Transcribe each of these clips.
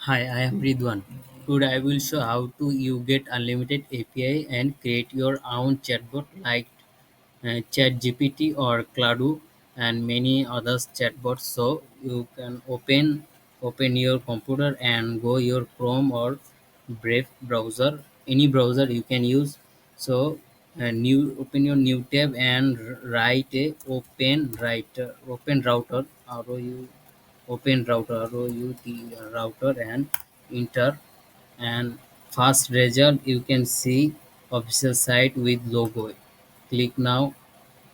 Hi, I am Ridwan. Today I will show how to you get unlimited API and create your own chatbot like ChatGPT or Claude and many others chatbots. So you can open your computer and go your Chrome or Brave browser, any browser you can use. So new open your new tab and write a open router router and enter and first result you can see official site with logo. Click now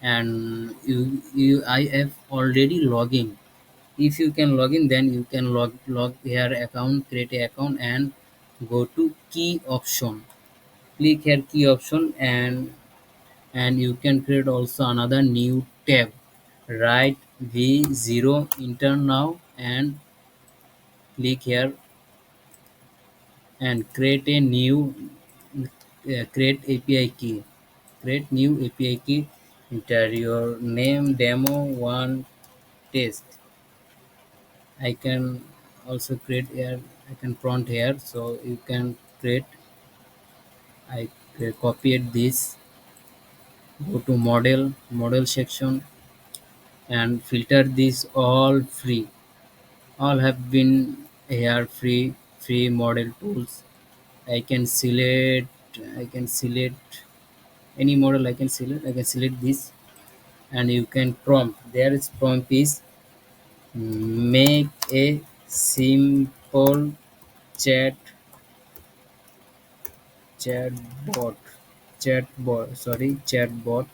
and you I have already logging. If you can log in, then you can log here account, create a account and go to key option. Click here key option and you can create also another new tab. Write V0 enter now and click here and create a new create API key. Create new API key. Enter your name demo one test. I can also create here. I can prompt here, so you can create. I copied this. Go to model section and filter this all free. All have been here free model tools. I can select. I can select any model. I can select this and you can prompt. There is prompt is make a simple chat chatbot chatbot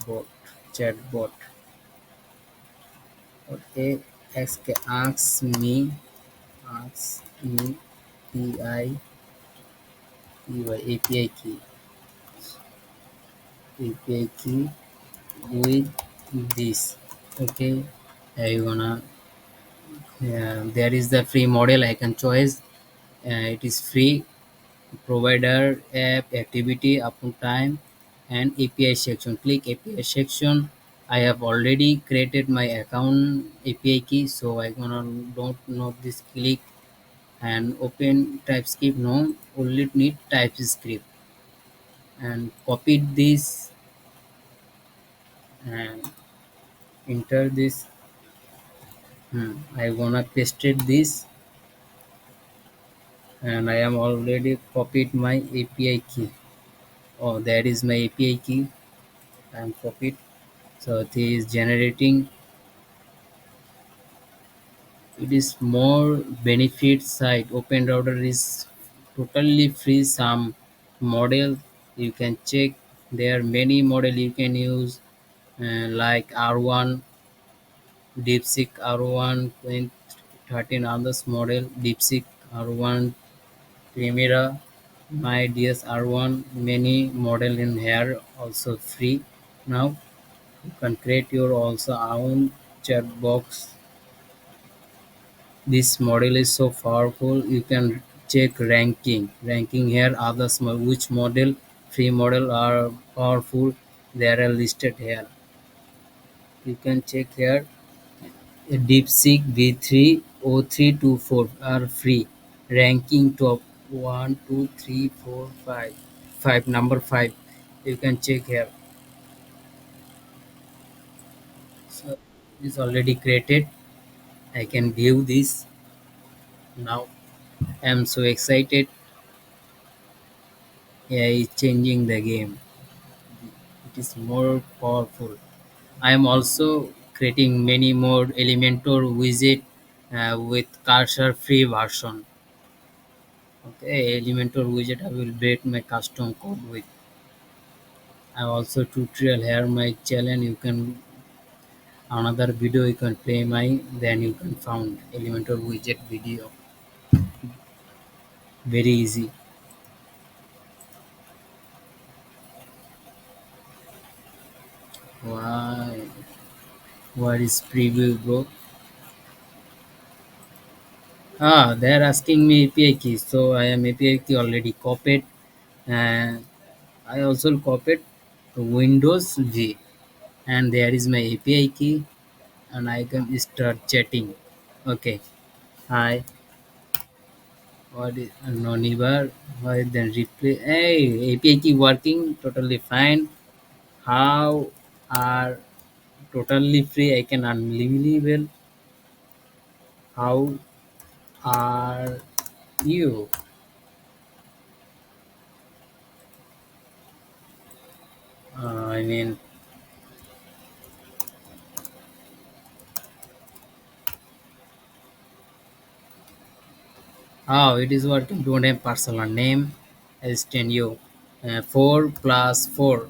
bot chatbot. Okay, ask me API key with this. Okay, I gonna there is the free model I can choose. It is free provider app activity upon time and API section. Click API section. I have already created my account API key, so I gonna don't know this. Click and open TypeScript. No, only need TypeScript and copy this and enter this. I gonna paste it this and I am already copied my API key. Oh, that is my API key. I am copied. So it is generating. It is more benefit site. OpenRouter is totally free. Some model you can check. There are many model you can use like R1, DeepSeek R1, 13 others model, DeepSeek R1, Primera, my DS R1, many model in here also free. Now you can create your also own chat box. This model is so powerful. You can check ranking here others which model free model are powerful. They are listed here. You can check here. DeepSeek V3 0324 are free. Ranking top 1, 2, 3, 4, 5. 5 number 5. You can check here. So it is already created. I can view this now. I am so excited. AI is changing the game. It is more powerful. I am also creating many more Elementor widget with cursor free version. Okay, Elementor widget I will build my custom code with. I also tutorial here my channel. You can another video you can play my then you can found Elementor widget video. Very easy. Why? What is preview, bro? Ah, they're asking me API key, so I am API key already copied, and I also copied Windows V, and there is my API key, and I can start chatting. Okay, Hi. What is no neighbor? Why then replay? Hey, API key working totally fine. How are totally free? I can unbelievable. How are you? I mean, how it is working? Don't have personal name. I'll send you. 4 plus 4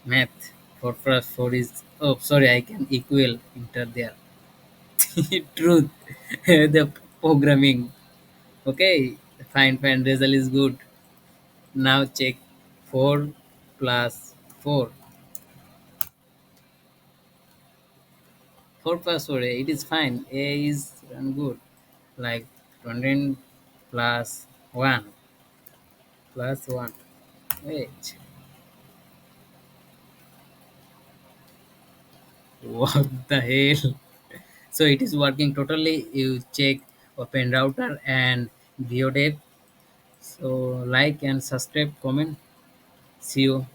math. 4 plus 4 is, oh sorry, I can equal enter there. Truth. The programming. Okay, fine, result is good. Now check 4 plus 4. 4 plus 4, it is fine. A is good. Like 20 plus 1 plus 1. Wait, what the hell? So it is working totally. You check OpenRouter and Geodev. So like and subscribe, comment. See you.